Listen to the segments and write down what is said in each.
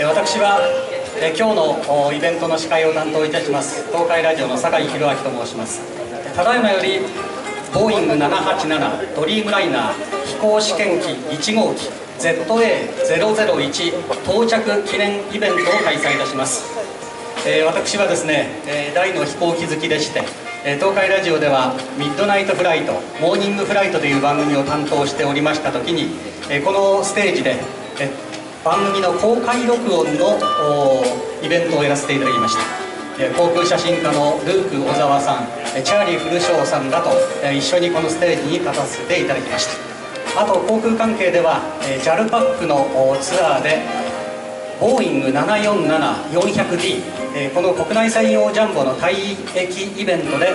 私は今日のイベントの司会を担当いたします東海ラジオの酒井宏明と申します。ただいまよりボーイング787ドリームライナー飛行試験機1号機 ZA001 到着記念イベントを開催いたします。私はですね、大の飛行機好きでして、東海ラジオではミッドナイトフライト、モーニングフライトという番組を担当しておりました時に、このステージで番組の公開録音のイベントをやらせていただきました。航空写真家のルーク小沢さん、チャーリー・フルショーさんらと一緒にこのステージに立たせていただきました。あと航空関係では JAL パックのツアーでボーイング 747-400D、この国内専用ジャンボの退役イベントで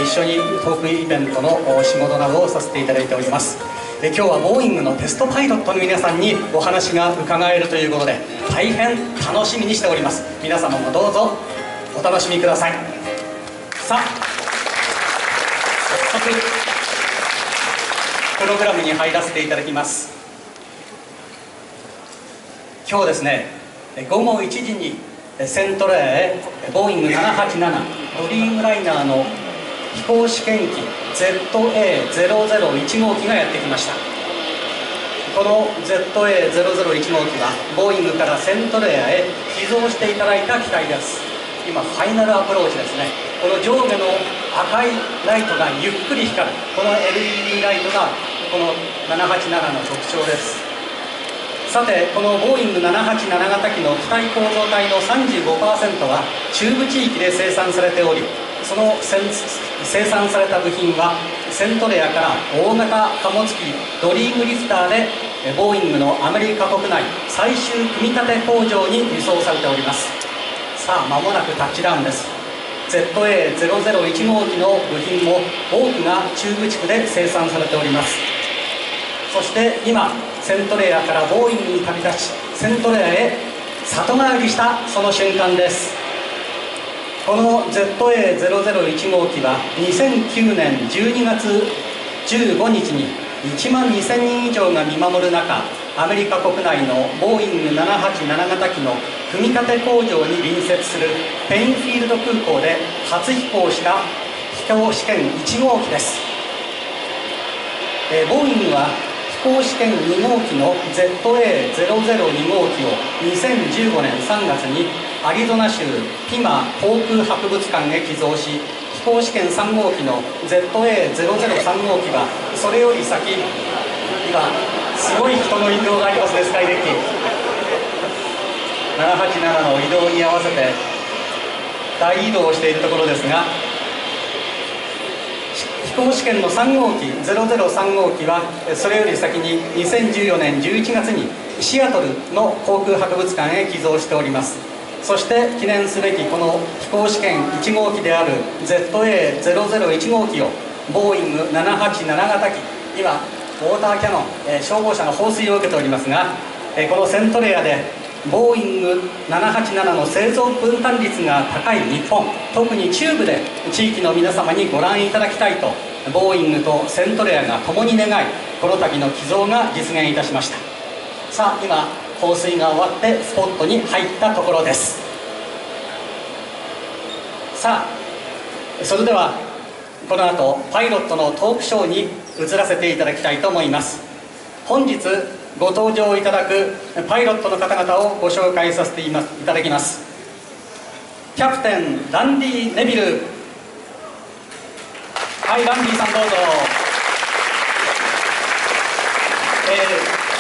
一緒にトークイベントの仕事などをさせていただいております。今日はボーイングのテストパイロットの皆さんにお話が伺えるということで大変楽しみにしております。皆様もどうぞお楽しみください。さあ早速プログラムに入らせていただきます。今日ですね、午後1時にセントレアへボーイング787ドリームライナーの飛行試験機 ZA001 号機がやってきました。この ZA001 号機はボーイングからセントレアへ寄贈していただいた機体です。今ファイナルアプローチですね。この上下の赤いライトがゆっくり光るこの LED ライトがこの787の特徴です。さてこのボーイング787型機の機体構造体の 35% は中部地域で生産されており、その生産された部品はセントレアから大型貨物機ドリームリフターでボーイングのアメリカ国内最終組み立て工場に輸送されております。さあ間もなくタッチダウンです。 ZA001 号機の部品も多くが中部地区で生産されております。そして今セントレアからボーイングに旅立ちセントレアへ里帰りしたその瞬間です。この ZA001 号機は2009年12月15日に1万2000人以上が見守る中、アメリカ国内のボーイング787型機の組み立て工場に隣接するペインフィールド空港で初飛行した飛行試験1号機です。ボーイングは飛行試験2号機の ZA002 号機を2015年3月にアリゾナ州ピマ航空博物館へ寄贈し、飛行試験3号機の ZA003 号機はそれより先、今すごい人の移動がありますね。スカイデッキ787の移動に合わせて大移動をしているところですが、飛行試験の3号機003号機はそれより先に2014年11月にシアトルの航空博物館へ寄贈しております。そして記念すべきこの飛行試験1号機である ZA001 号機をボーイング787型機、今ウォーターキャノン、消防車の放水を受けておりますが、このセントレアでボーイング787の製造分担率が高い日本、特に中部で地域の皆様にご覧いただきたいとボーイングとセントレアが共に願い、この度の寄贈が実現いたしました。さあ今放水が終わってスポットに入ったところです。さあそれではこの後パイロットのトークショーに移らせていただきたいと思います。本日ご登場いただくパイロットの方々をご紹介させていただきます。キャプテンランディ・ネビル。はい、ランディさんどうぞ。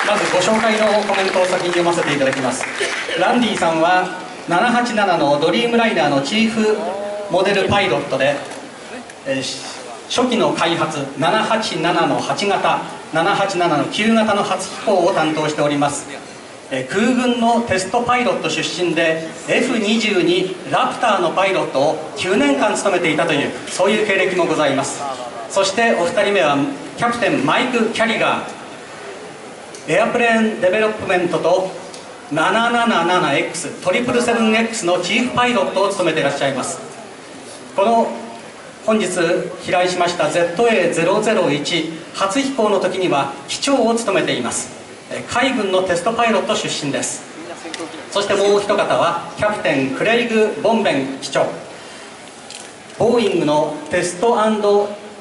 まずご紹介のコメントを先に読ませていただきます。ランディさんは787のドリームライナーのチーフモデルパイロットで、初期の開発787の8型787の9型の初飛行を担当しております。空軍のテストパイロット出身で F22 ラプターのパイロットを9年間務めていたというそういう経歴もございます。そしてお二人目はキャプテンマイク・キャリガー、エアプレーンデベロップメントと 777X 777X のチーフパイロットを務めていらっしゃいます。この本日飛来しました ZA001 初飛行の時には機長を務めています。海軍のテストパイロット出身です。そしてもう一方はキャプテンクレイグ・ボンベン機長、ボーイングのテスト&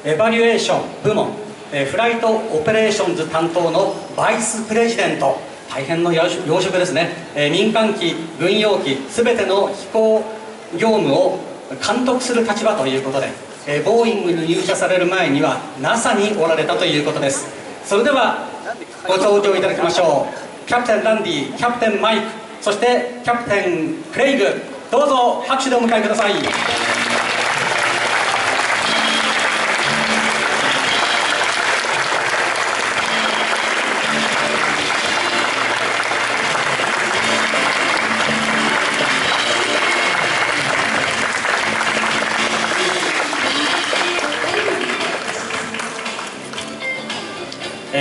エバリュエーション部門フライトオペレーションズ担当のバイスプレジデント、大変の要職ですね。民間機、軍用機全ての飛行業務を監督する立場ということで、ボーイングに入社される前には NASA におられたということです。それではご登場いただきましょう。キャプテンランディ、キャプテンマイク、そしてキャプテンクレイグ、どうぞ拍手でお迎えください。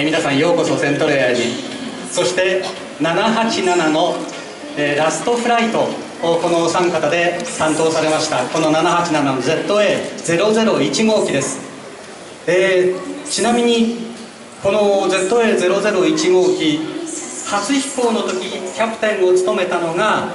皆さんようこそセントレアに。そして787の、ラストフライトをこのお三方で担当されました。この787の ZA001 号機です。ちなみにこの ZA001 号機初飛行の時キャプテンを務めたのが、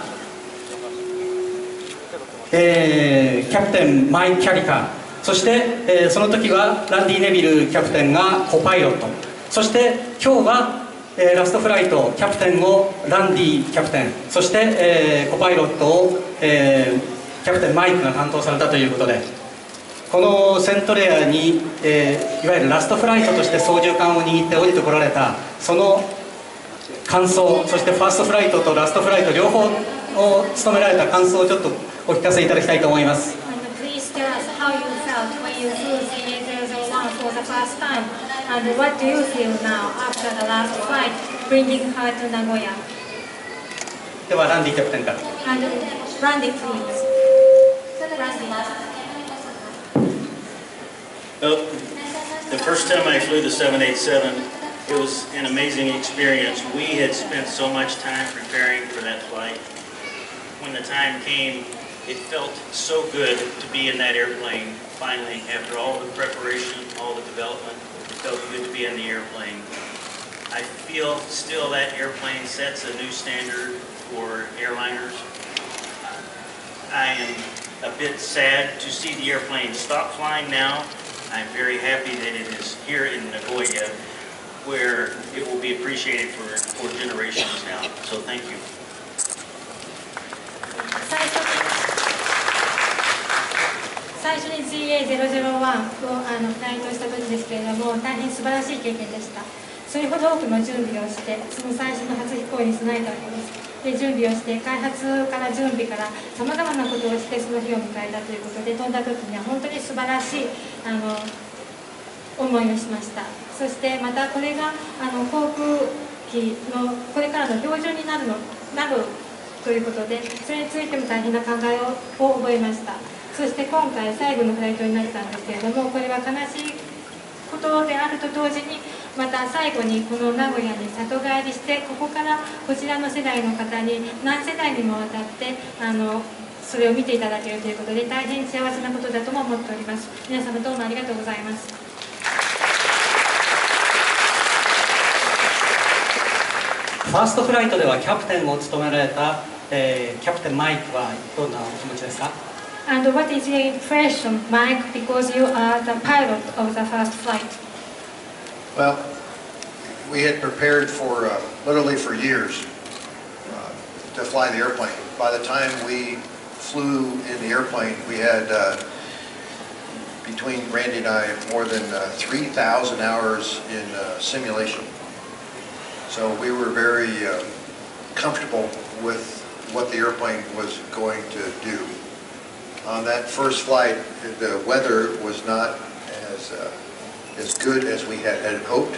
キャプテンマイク・キャリカー、そして、その時はランディ・ネビルキャプテンがコパイロット、そして今日は、ラストフライトキャプテンをランディキャプテン、そして、コパイロットを、キャプテンマイクが担当されたということで、このセントレアに、いわゆるラストフライトとして操縦桿を握って降りてこられたその感想、そしてファーストフライトとラストフライト両方を務められた感想をちょっとお聞かせいただきたいと思います。Please tell us how you felt when you flew ZA001 for the first time, and what do you feel now after the last flight, bringing her to Nagoya? ではランディキャプテンから。And Randy, please. Randy. Well, the first time I flew the 787, it was an amazing experience. We had spent so much time preparing for that flight. When the time came, it felt so good to be in that airplane. Finally, after all the preparation, all the development, it felt good to be in the airplane. I feel still that airplane sets a new standard for airliners. I am a bit sad to see the airplane stop flying now. I'm very happy that it is here in Nagoya, where it will be appreciated for generations now. So thank you. 最初に ZA001 をフライトした時ですけれども、大変素晴らしい経験でした。それほど多くの準備をして、その最初の初飛行に備えたわけです。で、準備をして、開発から準備からさまざまなことをしてその日を迎えたということで、飛んだ時には本当に素晴らしい思いをしました。そしてまたこれが航空機のこれからの標準になるということで、それについても大変な考えを覚えました。そして今回最後のフライトになったんですけれども、これは悲しいことであると同時に、また最後にこの名古屋に里帰りして、ここからこちらの世代の方に何世代にもわたってそれを見ていただけるということで、大変幸せなことだとも思っております。皆様どうもありがとうございます。ファーストフライトではキャプテンを務められた、キャプテンマイクはどんなお気持ちですか？ And what is your impression, Mike, because you are the pilot of the first flight? Well, we had prepared for literally for years to fly the airplane. By the time we flew in the airplane, we had between Randy and I more than 3,000 hours in simulation. So we were very comfortable with what the airplane was going to do. On that first flight, the weather was not as good as we had hoped.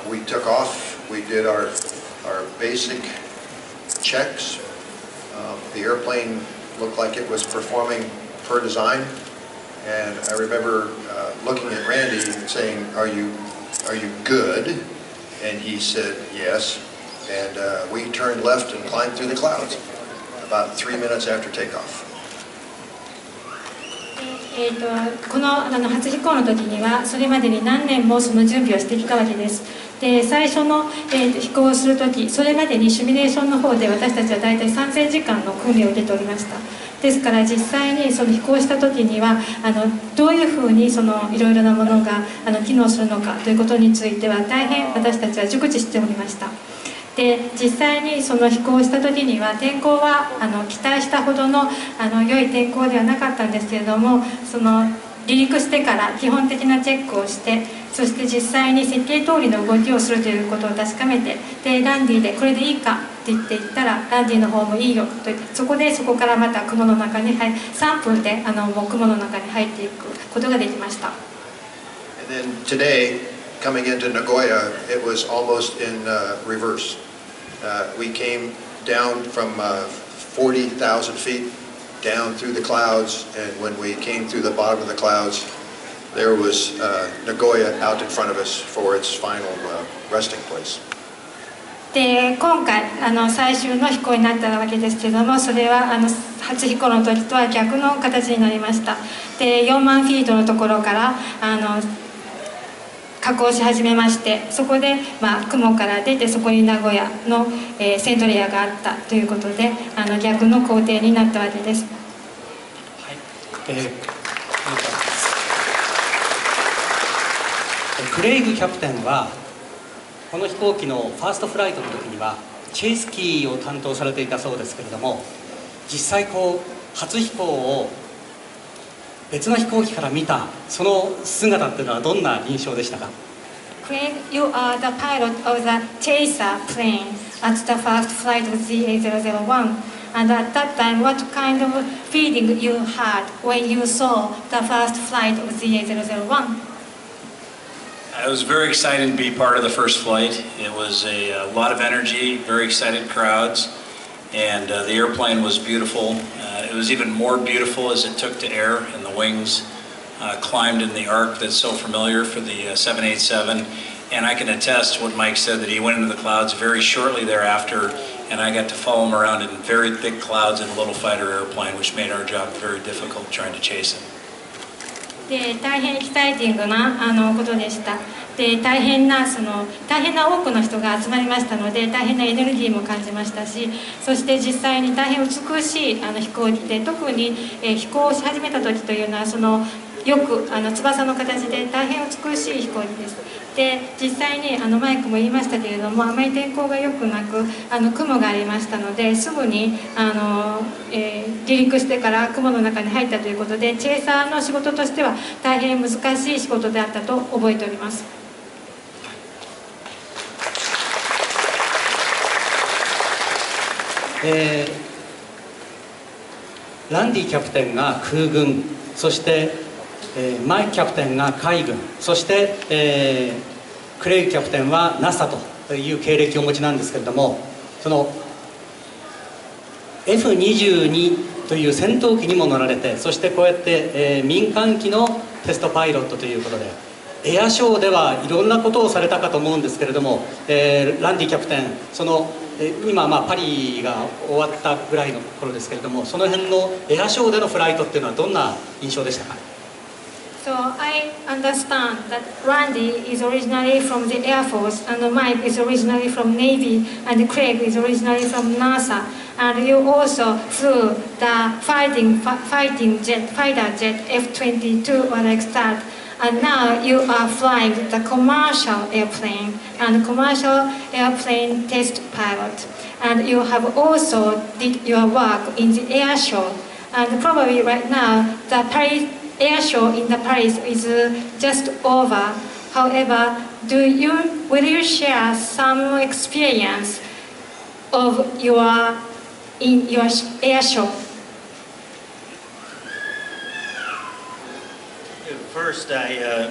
We took off. We did our basic checks. The airplane looked like it was performing per design, and I remember looking at Randy and saying, "Are you good?" And he said, "Yes." And we turned left and climbed through the clouds about 3 minutes after takeoff. この初飛行の時にはそれまでに何年もその準備をしてきたわけです。で最初の、飛行をするとき、それまでにシミュレーションの方で私たちは大体3000時間の訓練を受けておりました。ですから実際にその飛行した時にはどういうふうにそのいろいろなものが機能するのかということについては大変私たちは熟知しておりました。で実際にその飛行した時には天候は期待したほどの良い天候ではなかったんですけれども、その離陸してから基本的なチェックをして、そして実際に設計通りの動きをするということを確かめて、でランディでこれでいいかって言ったらランディの方もいいよと言って、そこからまた雲の中に3分でもう雲の中に入っていくことができました。 And then today, coming into Nagoya, it was almost in reverse. We came down from 40,000 feet down through the clouds, and when we came through the bottom of the clouds, there was Nagoya out in front of us for its final resting place. で今回最終の飛行になったわけですけれども、それは初飛行の時とは逆の形になりました。で4万フィートのところから下降し始めまして、そこで、雲から出てそこに名古屋の、セントレアがあったということで逆の工程になったわけです。はい、クレイグキャプテンはこの飛行機のファーストフライトの時にはチェイスキーを担当されていたそうですけれども、実際初飛行を別の飛行機から見たその姿っていうのはどんな印象でしたか？ Craig, you are the pilot of the chaser plane at the first flight of ZA001. And at that time, what kind of feeling you had when you saw the first flight of ZA001? I was very excited to be part of the first flight. It was a lot of energy, very excited crowds, and the airplane was beautiful. It was even more beautiful as it took to air and the wings climbed in the arc that's so familiar for the 787. And I can attest what Mike said, that he went into the clouds very shortly thereafter, and I got to follow him around in very thick clouds in a little fighter airplane, which made our job very difficult trying to chase him. で大変エキサイティングなことでした。で大変な多くの人が集まりましたので、大変なエネルギーも感じましたし、そして実際に大変美しい飛行機で、特に、飛行し始めた時というのはよく翼の形で大変美しい飛行機です。で実際にマイクも言いましたけれども、あまり天候が良くなく雲がありましたので、すぐに離陸してから雲の中に入ったということで、チェイサーの仕事としては大変難しい仕事であったと覚えております。ランディキャプテンが空軍、そしてマイクキャプテンが海軍、そして、クレイグキャプテンは NASA という経歴をお持ちなんですけれども、その F22 という戦闘機にも乗られて、そしてこうやって、民間機のテストパイロットということで、エアショーではいろんなことをされたかと思うんですけれども、ランディキャプテン、今、パリが終わったぐらいの頃ですけれども、その辺のエアショーでのフライトっていうのはどんな印象でしたか？ So I understand that Randy is originally from the Air Force, and Mike is originally from Navy, and Craig is originally from NASA. And you also flew the fighter jet F-22 when I start. And now you are flying the commercial airplane and commercial airplane test pilot. And you have also did your work in the air show. And probably right now the Paris air show in the Paris is just over. However, will you share some experience of in your air show? First, I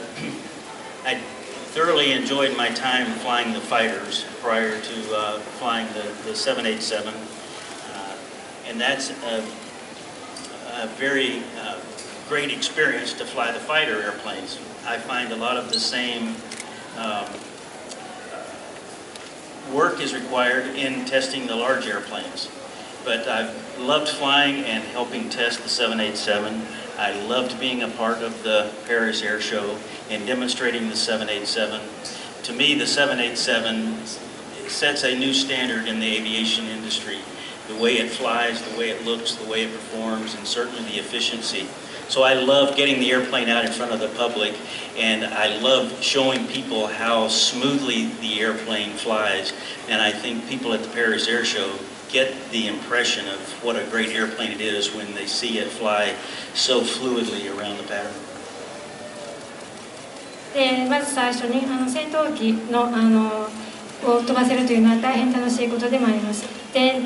thoroughly enjoyed my time flying the fighters prior to flying the 787, and that's a very great experience to fly the fighter airplanes. I find a lot of the same work is required in testing the large airplanes, but I've loved flying and helping test the 787. I loved being a part of the Paris Air Show and demonstrating the 787. to me, the 787 sets a new standard in the aviation industry. The way it flies, the way it looks, the way it performs, and certainly the efficiency. So I love getting the airplane out in front of the public, and I love showing people how smoothly the airplane flies. And I think people at the Paris Air Show get the impression of what a great airplane it is when they see it fly so fluidly around the pattern. でまず最初に戦闘機のを飛ばせるというのは大変楽しいことでもあります。で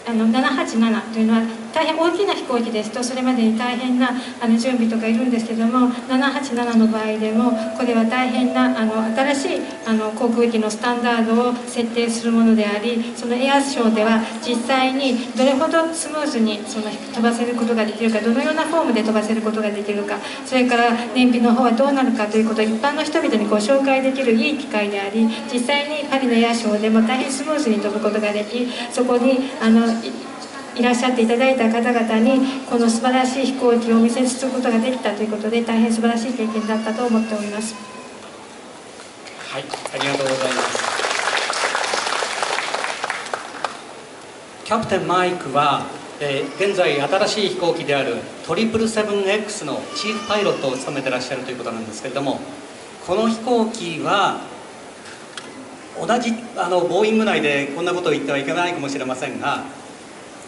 787というのは大変大きな飛行機ですとそれまでに大変な準備とかいるんですけども、787の場合でもこれは大変な新しい航空機のスタンダードを設定するものであり、そのエアショーでは実際にどれほどスムーズに飛ばせることができるか、どのようなフォームで飛ばせることができるか、それから燃費の方はどうなるかということを一般の人々にご紹介できるいい機会であり、実際にパリのエアショーでも大変スムーズに飛ぶことができ、そこにいらっしゃっていただいた方々にこの素晴らしい飛行機をお見せすることができたということで大変素晴らしい経験だったと思っております。はい、ありがとうございます。キャプテンマイクは、現在新しい飛行機である 777X のチーフパイロットを務めていらっしゃるということなんですけれども、この飛行機は同じボーイング内でこんなことを言ってはいけないかもしれませんが、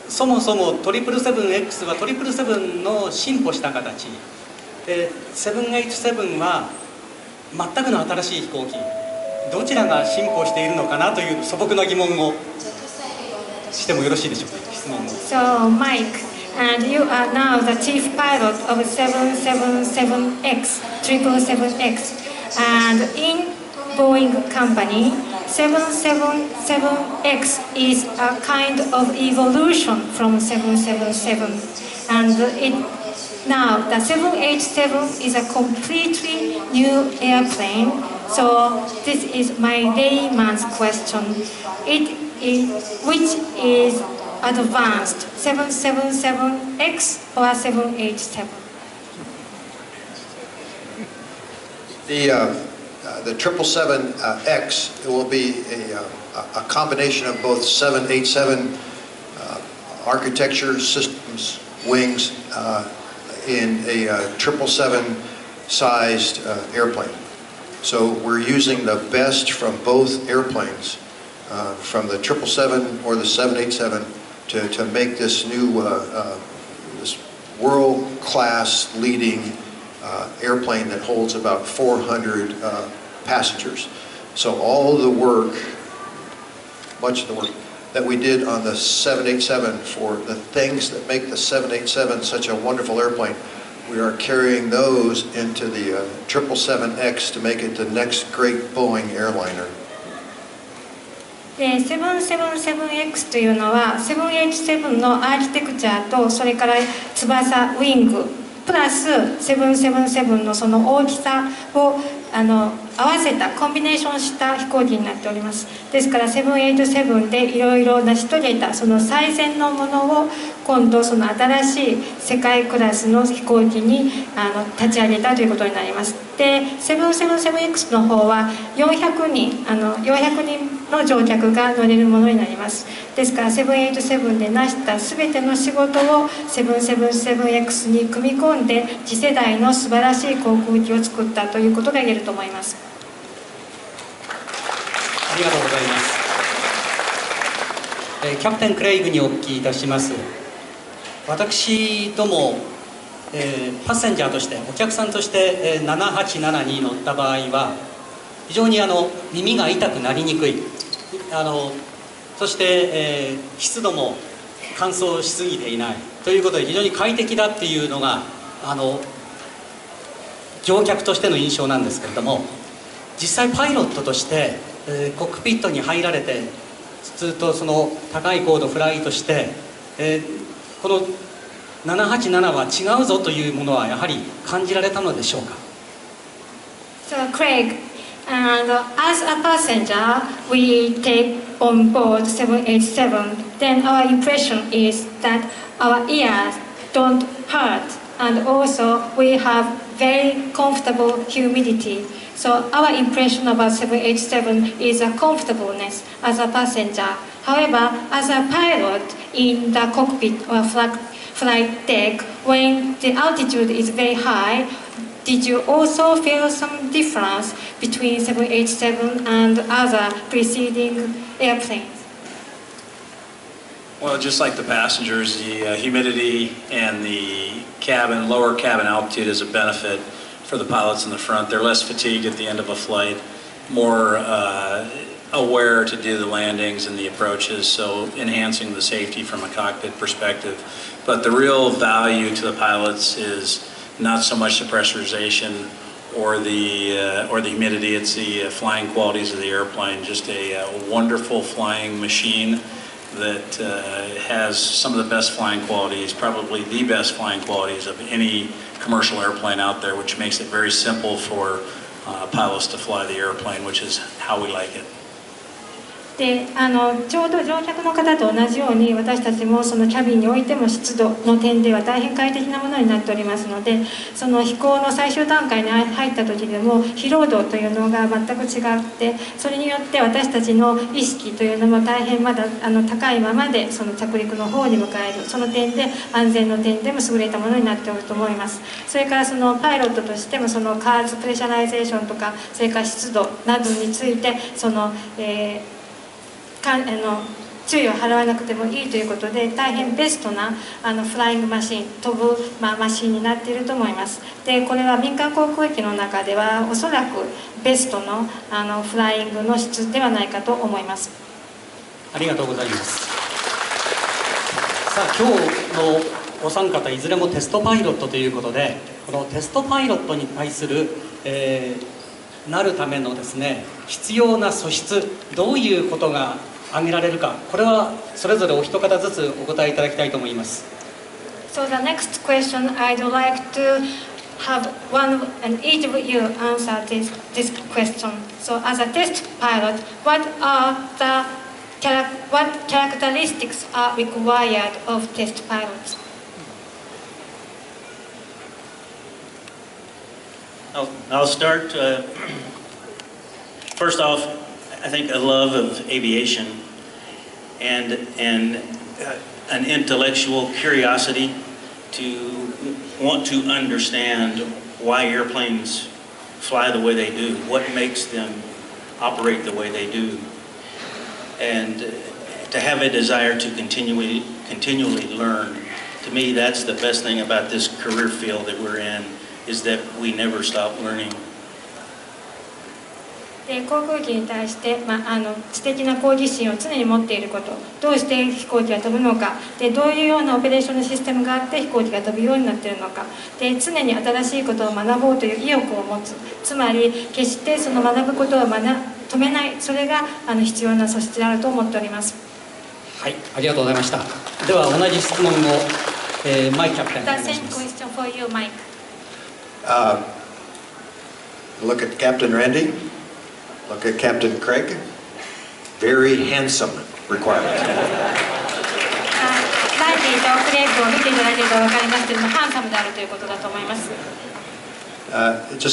そもそも 777X は777の進歩した形で、787は全くの新しい飛行機、どちらが進歩しているのかなという素朴な疑問をしてもよろしいでしょうか。質問を。So Mike, and you are now the chief pilot of 777X, 777X, and in Boeing company, 777X is a kind of evolution from 777, and now the 787 is a completely new airplane. So this is my layman's question. Which is advanced, 777X or 787? The 777X will be a combination of both 787 architecture systems, wings, in a 777-sized airplane. So we're using the best from both airplanes, from the 777 or the 787, to make this new, this world-class leading airplane that holds about 400 passengers. So all of the work, much of the work that we did on the 787 for the things that make the 787 such a wonderful airplane, we are carrying those into the 777X to make it the next great Boeing airliner. 777X というのは787のアーキテクチャとそれから翼、ウィングプラス777のその大きさを合わせたコンビネーションした飛行機になっております。ですから787でいろいろ成し遂げたその最善のものを今度その新しい世界クラスの飛行機に立ち上げたということになります。で 777X の方は400人の乗客が乗れるものになります。ですから787で成した全ての仕事を 777X に組み込んで次世代の素晴らしい航空機を作ったということが言えると思います。ありがとうございます。キャプテンクレイグにお聞きいたします。私ども、パッセンジャーとしてお客さんとして、787に乗った場合は非常に耳が痛くなりにくい、そして、湿度も乾燥しすぎていないということで非常に快適だっていうのが乗客としての印象なんですけれども、実際パイロットとして、コックピットに入られてずっとその高い高度フライトして、この787は違うぞというものはやはり感じられたのでしょうか。 So Craig, and as a passenger, we take on board 787. Then our impression is that our ears don't hurt and also we have very comfortable humidity. So our impression about 787 is a comfortableness as a passenger. However, as a pilot in the cockpit or flight deck, when the altitude is very high, did you also feel some difference between 787 and other preceding airplanes? Well, just like the passengers, the humidity and the cabin, lower cabin altitude is a benefit for the pilots in the front. They're less fatigued at the end of a flight, more aware to do the landings and the approaches, so enhancing the safety from a cockpit perspective. But the real value to the pilots is not so much the pressurization or the humidity, it's the flying qualities of the airplane. Just a wonderful flying machine that has some of the best flying qualities, probably the best flying qualities of any commercial airplane out there, which makes it very simple for pilots to fly the airplane, which is how we like it. でちょうど乗客の方と同じように私たちもそのキャビンにおいても湿度の点では大変快適なものになっておりますので、その飛行の最終段階に入った時でも疲労度というのが全く違って、それによって私たちの意識というのも大変まだ高いままでその着陸の方に向かえる、その点で安全の点でも優れたものになっておると思います。それからそのパイロットとしてもその加圧プレッシャライゼーションとか、それから湿度などについてその注意を払わなくてもいいということで、大変ベストなフライングマシン、飛ぶ、マシンになっていると思います。でこれは民間航空機の中ではおそらくベストのフライングの質ではないかと思います。ありがとうございます。さあ今日のお三方いずれもテストパイロットということで、このテストパイロットに対する、なるためのですね、必要な素質、どういうことが挙げられるか、これはそれぞれお一方ずつお答えいただきたいと思います。So the next question, I'd like to have one and each of you answer this question. So as a test pilot, what characteristics are required of test pilots? I'll start. First off, I think a love of aviation and an intellectual curiosity to want to understand why airplanes fly the way they do, what makes them operate the way they do, and to have a desire to continually learn. To me, that's the best thing about this career field that we're in, is that we never stop learning. 航空機に対して、知的な好奇心を常に持っていること、どうして飛行機が飛ぶのか、でどういうようなオペレーションのシステムがあって飛行機が飛ぶようになっているのか、で常に新しいことを学ぼうという意欲を持つ、つまり決してその学ぶことを止めない、それが必要な素質であると思っております。はい、ありがとうございました。では同じ質問を、マイキャプテンお願いします。 The same question for you, Mike. Look at Captain Randy. Look at Captain Craig. Very handsome requirement. ランディとクレイグを見ていただければ分かりますけれども、ハンサムであるということだと思います。Just